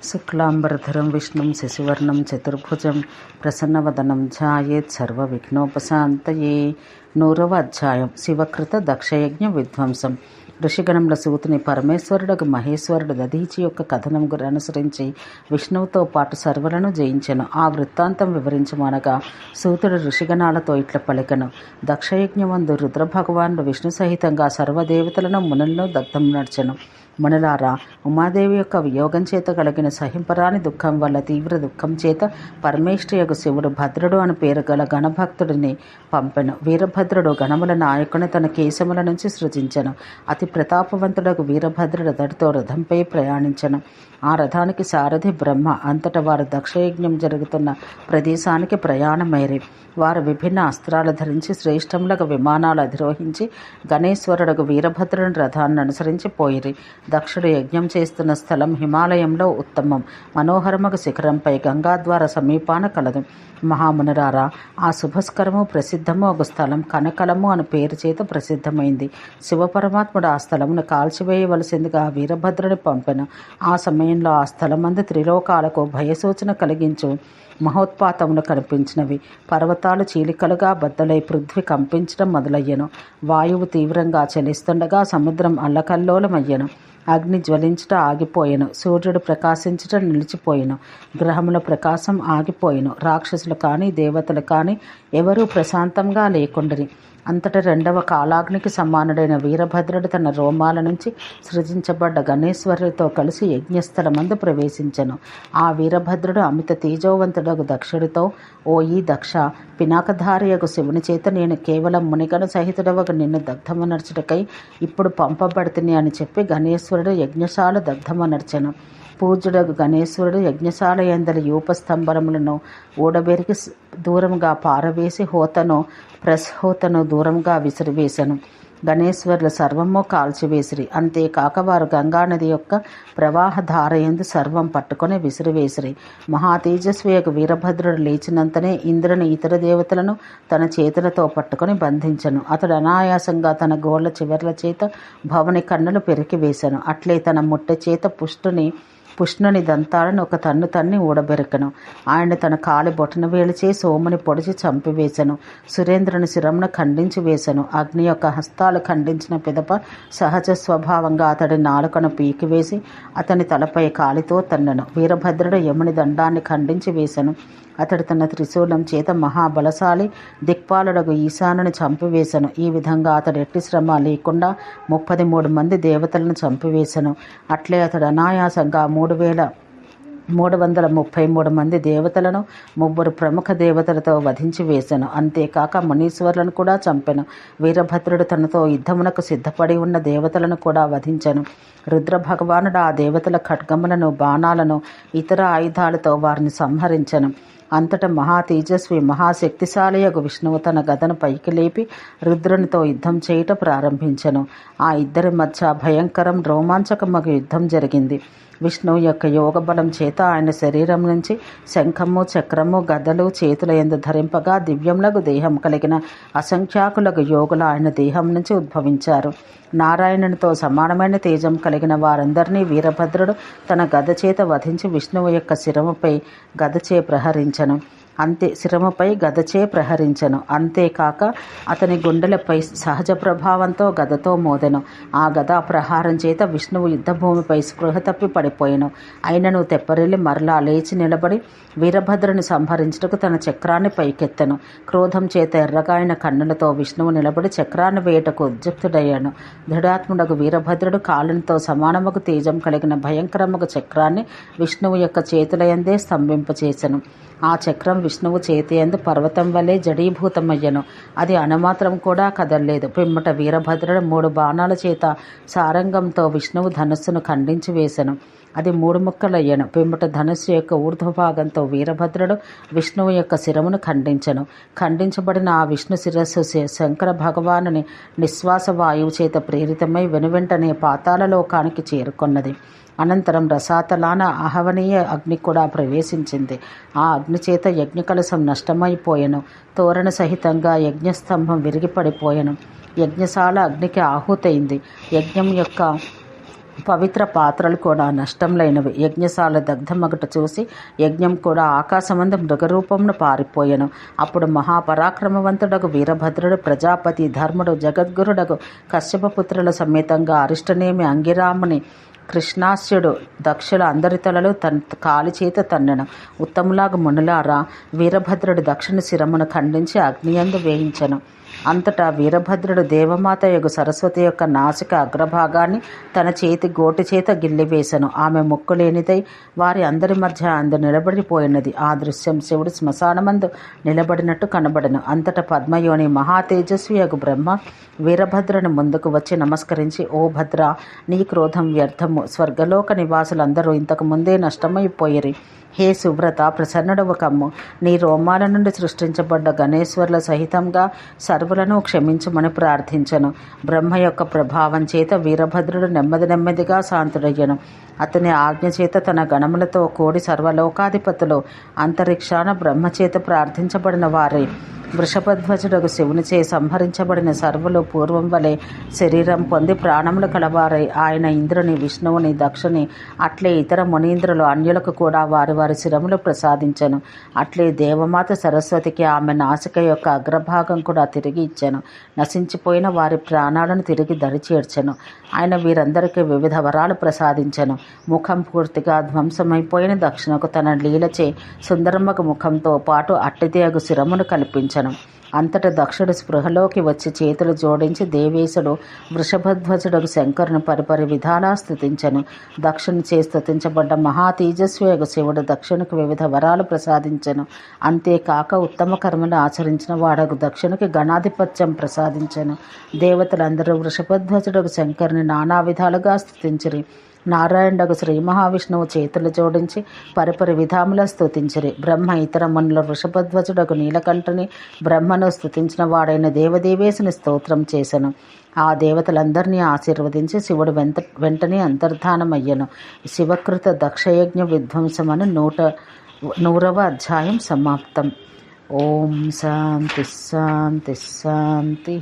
శుక్లాంబరధరం విష్ణుం శశివర్ణం చతుర్భుజం ప్రసన్నవదనం ధ్యాయేత్ సర్వవిఘ్నోపశాంతయే. 100వ అధ్యాయం. శివకృత దక్షయజ్ఞ విధ్వంసం. ఋషిగణముల సూతుని పరమేశ్వరుడకు మహేశ్వరుడు దధీచి యొక్క కథనం అనుసరించి విష్ణువుతో పాటు సర్వులను జయించెను. ఆ వృత్తాంతం వివరించమనగా సూతుడు ఋషిగణాలతో ఇట్ల పలికెను. దక్షయజ్ఞమందు రుద్రభగవానుడు విష్ణు సహితంగా సర్వదేవతలను మునులను దగ్ధం నడిచెను. మునులారా, ఉమాదేవి యొక్క వియోగం చేత కలిగిన సహింపరాని దుఃఖం వల్ల తీవ్ర దుఃఖం చేత పరమేష్ఠియగు శివుడు భద్రుడు అని పేరు గల గణభక్తుడిని పంపెను. వీరభద్రుడు గణముల నాయకుని తన కేశముల నుంచి సృజించెను. అతి ప్రతాపవంతుడకు వీరభద్రుడు అతడితో రథంపై ప్రయాణించెను. ఆ రథానికి సారథి బ్రహ్మ. అంతటా వారు దక్షయజ్ఞం జరుగుతున్న ప్రదేశానికి ప్రయాణమైరి. వారు విభిన్న అస్త్రాలు ధరించి శ్రేష్టములకు విమానాలు అధిరోహించి గణేశ్వరుడకు వీరభద్రుని రథాన్ని అనుసరించి పోయిరి. దక్షుడు యజ్ఞం చేస్తున్న స్థలం హిమాలయంలో ఉత్తమం మనోహరమగు శిఖరంపై గంగాద్వార సమీపాన కలదు. మహామునురారా, ఆ శుభస్కరము ప్రసిద్ధము ఒక స్థలం కనకలము అని పేరు చేత ప్రసిద్ధమైంది. శివపరమాత్ముడు ఆ స్థలమును కాల్చివేయవలసిందిగా వీరభద్రుని పంపెను. ఆ సమయంలో ఆ స్థలమందు త్రిలోకాలకు భయసూచన కలిగించు మహోత్పాతములు కనిపించినవి. పర్వతాలు చీలికలుగా బద్దలై పృథ్వీ కంపించడం మొదలయ్యను. వాయువు తీవ్రంగా చలిస్తుండగా సముద్రం అల్లకల్లోలమయ్యను. అగ్ని జ్వలించుట ఆగిపోయెను. సూర్యుడు ప్రకాశించుట నిలిచిపోయెను. గ్రహముల ప్రకాశం ఆగిపోయెను. రాక్షసులు కానీ దేవతలు కానీ ఎవరూ ప్రశాంతంగా లేకుండిరి. అంతటా రెండవ కాలాగ్నికి సమానుడైన వీరభద్రుడు తన రోమాల నుంచి సృజించబడ్డ గణేశ్వరుడితో కలిసి యజ్ఞస్థలమందు ప్రవేశించెను. ఆ వీరభద్రుడు అమిత తేజోవంతుడగు దక్షుడితో, ఓ ఈ దక్ష, పినాకధారియగు శివుని చేత నేను కేవలం మునిగణ సహితుడవగు నిన్ను దగ్ధమనర్చుటకై ఇప్పుడు పంపబడుతుని అని చెప్పి గణేశ్వరుడు యజ్ఞశాల దగ్ధమనర్చెను. పూజ్యుడగు గణేశ్వరుడు యజ్ఞశాల యందలి యూపస్తంభములను ఊడబెరికి దూరంగా పారవేసి ప్రస్హోతను దూరంగా విసిరివేశను. గణేశ్వరులు సర్వము కాల్చివేసిరి. అంతేకాక వారు గంగానది యొక్క ప్రవాహధారయందు సర్వం పట్టుకొని విసిరివేసిరి. మహాతేజస్వియకు వీరభద్రుడు లేచినంతనే ఇంద్రుని ఇతర దేవతలను తన చేతులతో పట్టుకొని బంధించను. అతడు అనాయాసంగా తన గోళ్ల చివర్ల చేత భవని కన్నులు పెరికివేశను. అట్లే తన ముట్టె చేత పుష్ణుని దంతాలను ఒక తన్ను తన్ని ఊడబెరకను. ఆయన తన కాలి బొటన వేలిచే సోముని పొడిచి చంపివేశను. సురేంద్రుని శిరమును ఖండించి వేశను. అగ్ని యొక్క హస్తాలు ఖండించిన పిదప సహజ స్వభావంగా అతడి నాలుకను పీకివేసి అతని తలపై కాలితో తన్నను. వీరభద్రుడు యముని దండాన్ని ఖండించి వేశను. అతడు తన త్రిశూలం చేత మహాబలశాలి దిక్పాలుడగు ఈశానుని చంపివేశను. ఈ విధంగా అతడు ఎట్టి శ్రమ లేకుండా 33 మంది దేవతలను చంపివేశను. అట్లే అతడు అనాయాసంగా 3333 మంది దేవతలను 3 ప్రముఖ దేవతలతో వధించి వేశను. అంతేకాక మునీశ్వరులను కూడా చంపెను. వీరభద్రుడు తనతో యుద్ధమునకు సిద్ధపడి ఉన్న దేవతలను కూడా వధించెను. రుద్ర భగవానుడు ఆ దేవతల ఖడ్గములను బాణాలను ఇతర ఆయుధాలతో వారిని సంహరించెను. అంతటా మహా తేజస్వి మహాశక్తిశాలియగు విష్ణువు తన గదను పైకి లేపి రుద్రునితో యుద్ధం చేయుట ప్రారంభించెను. ఆ ఇద్దరి మధ్య భయంకరం రోమాంచకమగు యుద్ధం జరిగింది. విష్ణువు యొక్క యోగ బలం చేత ఆయన శరీరం నుంచి శంఖము చక్రము గదలు చేతుల యందు ధరింపగా దివ్యములకు దేహం కలిగిన అసంఖ్యాకులకు యోగులు ఆయన దేహం నుంచి ఉద్భవించారు. నారాయణునితో సమానమైన తేజం కలిగిన వారందరినీ వీరభద్రుడు తన గద చేత వధించి విష్ణువు యొక్క శిరముపై గదచే ప్రహరించెను. అంతేకాక అతని గుండెలపై సహజ ప్రభావంతో గదతో మోదెను. ఆ గదా ప్రహారం చేత విష్ణువు యుద్ధభూమిపై స్పృహ తప్పి పడిపోయెను. అయినను తెప్పరిల్లి మరలా లేచి నిలబడి వీరభద్రుని సంహరించుటకు తన చక్రాన్ని పైకెత్తెను. క్రోధం చేత ఎర్రగాయన కన్నులతో విష్ణువు నిలబడి చక్రాన్ని వేయటకు ఉద్యుక్తుడయ్యాను. దృఢాత్ముడకు వీరభద్రుడు కాలునితో సమానముకు తేజం కలిగిన భయంకరముకు చక్రాన్ని విష్ణువు యొక్క చేతులయందే స్తంభింపచేసెను. ఆ చక్రం విష్ణువు చేతియందు పర్వతం వలె జడీభూతమయ్యను. అది అణమాత్రం కూడా కదల్లేదు. పిమ్మట వీరభద్రుడు 3 బాణాల చేత సారంగంతో విష్ణువు ధనుస్సును ఖండించి వేశను. అది 3 ముక్కలయ్యను. పిమ్మట ధనుస్సు యొక్క ఊర్ధ్వభాగంతో వీరభద్రుడు విష్ణువు యొక్క శిరమును ఖండించెను. ఖండించబడిన ఆ విష్ణు శిరస్సు శంకర భగవానుని నిశ్వాస వాయువు చేత ప్రేరితమై వెనువెంటనే పాతాళలోకానికి చేరుకొన్నది. అనంతరం రసాతలాన ఆహవనీయ అగ్ని కూడా ప్రవేశించింది. ఆ అగ్ని చేత యజ్ఞకలశం నష్టమైపోయెను. తోరణ సహితంగా యజ్ఞస్తంభం విరిగిపడిపోయెను. యజ్ఞశాల అగ్నికి ఆహుతైంది. యజ్ఞం యొక్క పవిత్ర పాత్రలు కూడా నష్టంలైనవి. యజ్ఞశాల దగ్ధమగుట చూసి యజ్ఞం కూడా ఆకాశమందు మృగరూపమును పారిపోయెను. అప్పుడు మహాపరాక్రమవంతుడగు వీరభద్రుడు, ప్రజాపతి, ధర్ముడు, జగద్గురుడగు కశ్యపపుత్రుల సమేతంగా అరిష్టనేమి, అంగిరాముని, కృష్ణాస్యుడు, దక్షుల అందరి తలలు కాలి చేత తన్నెను. ఉత్తములాగు మునులారా, వీరభద్రుడు దక్షుని శిరమును ఖండించి అగ్నియందు వేయించెను. అంతటా వీరభద్రుడు దేవమాత యగు సరస్వతి యొక్క నాసిక అగ్రభాగాన్ని తన చేతి గోటి చేత గిల్లివేశను. ఆమె ముక్కు లేనిదై వారి అందరి మధ్య అందు నిలబడిపోయినది. ఆ దృశ్యం శివుడు శ్మశానమందు నిలబడినట్టు కనబడెను. అంతటా పద్మయోని మహాతేజస్వి యగు బ్రహ్మ వీరభద్రుని ముందుకు వచ్చి నమస్కరించి, ఓ భద్ర, నీ క్రోధం వ్యర్థము. స్వర్గలోక నివాసులందరూ ఇంతకు ముందే నష్టమైపోయిరి. హే సువ్రత, ప్రసన్నుడవు కమ్ము. నీ రోమాల నుండి సృష్టించబడ్డ గణేశ్వర్ల సహితంగా సర్వులను క్షమించమని ప్రార్థించను. బ్రహ్మ యొక్క ప్రభావం చేత వీరభద్రుడు నెమ్మదిగా శాంతుడయ్యను. అతని ఆజ్ఞ చేత తన గణములతో కూడి సర్వలోకాధిపతులు అంతరిక్షాన బ్రహ్మచేత ప్రార్థించబడిన వారి వృషభధ్వజుడగు శివునిచే సంహరించబడిన సర్వులు పూర్వం వలె శరీరం పొంది ప్రాణములు కలవారై ఆయన ఇంద్రుని, విష్ణువుని, దక్షుని, అట్లే ఇతర మునీంద్రులు అన్యులకు కూడా వారి వారి శిరములు ప్రసాదించెను. అట్లే దేవమాత సరస్వతికి ఆమె నాసిక యొక్క అగ్రభాగం కూడా తిరిగి ఇచ్చెను. నశించిపోయిన వారి ప్రాణాలను తిరిగి దరిచేర్చెను. ఆయన వీరందరికీ వివిధ వరాలు ప్రసాదించెను. ముఖం పూర్తిగా ధ్వంసమైపోయిన దక్షిణకు తన లీలచే సుందరమగు ముఖంతో పాటు అట్టిదేగు శిరమును కల్పించెను. అంతటా దక్షుడు స్పృహలోకి వచ్చి చేతులు జోడించి దేవేశుడు వృషభధ్వజుడు శంకరుని పరిపరి విధాలా స్తుతించెను. దక్షుని చే స్తుతించబడ్డ మహాతేజస్వియగు శివుడు దక్షునికి వివిధ వరాలు ప్రసాదించెను. అంతేకాక ఉత్తమ కర్మలు ఆచరించిన వాడగు దక్షునికి గణాధిపత్యం ప్రసాదించెను. దేవతలందరూ వృషభధ్వజుడు శంకరుని నానా విధాలుగా స్తుతించిరి. నారాయణుడగు శ్రీ మహావిష్ణువు చేతులు జోడించి పరిపరి విధాముల స్తుతించిరి. బ్రహ్మ ఇతర మునుల వృషభధ్వజుడగు నీలకంఠుని, బ్రహ్మను స్తుతించిన వాడైన దేవదేవేశుని స్తోత్రం చేసెను. ఆ దేవతలందరినీ ఆశీర్వదించి శివుడు వెంటనే అంతర్ధానమయ్యను. శివకృత దక్షయజ్ఞ విధ్వంసమను 100వ అధ్యాయం సమాప్తం. ఓం శాంతి శాంతి శాంతి.